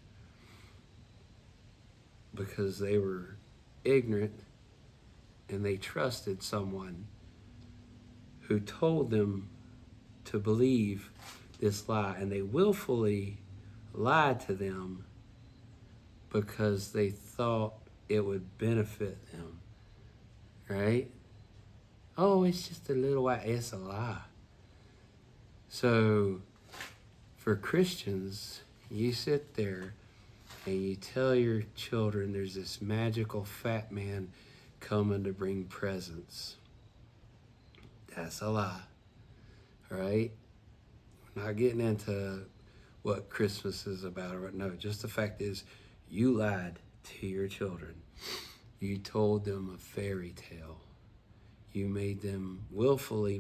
because they were ignorant and they trusted someone who told them to believe this lie, and they willfully lied to them because they thought it would benefit them, right? Oh, it's just a little white, it's a lie. So for Christians, you sit there and you tell your children there's this magical fat man coming to bring presents. That's a lie, right? We're not getting into what Christmas is about. No, just the fact is you lied to your children. You told them a fairy tale. You willfully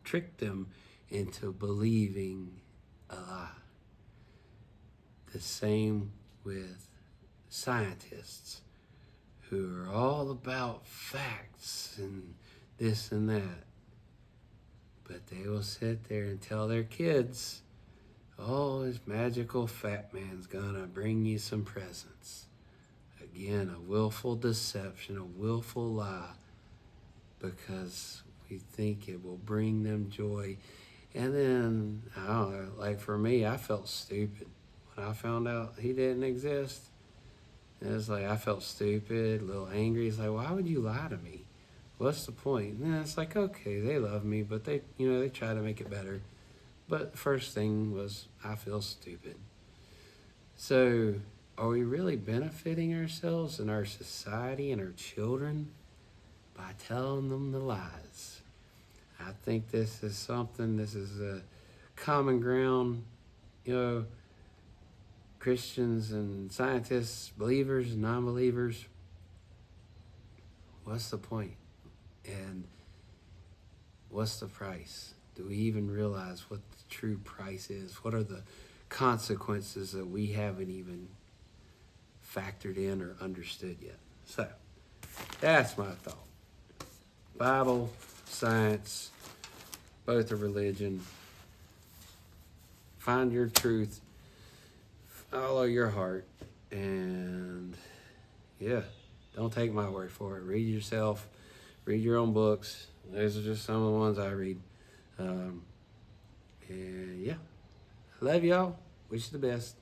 tricked them into believing a lie. The same with scientists who are all about facts and this and that. But they will sit there and tell their kids, oh, this magical fat man's gonna bring you some presents. Again, a willful deception, a willful lie, because we think it will bring them joy. And then, I don't know, like for me, I felt stupid when I found out he didn't exist. And it was like, I felt stupid, a little angry. It's like, why would you lie to me? What's the point? And it's like, okay, they love me, but they try to make it better. But the first thing was, I feel stupid. So are we really benefiting ourselves and our society and our children by telling them the lies? I think this is a common ground, Christians and scientists, believers and non-believers. What's the point? And what's the price? Do we even realize what the true price is? What are the consequences that we haven't even factored in or understood yet? So that's my thought. Bible, science, both are religion. Find your truth, follow your heart, and don't take my word for it. Read yourself, read your own books. Those are just some of the ones I read. I love y'all. Wish you the best.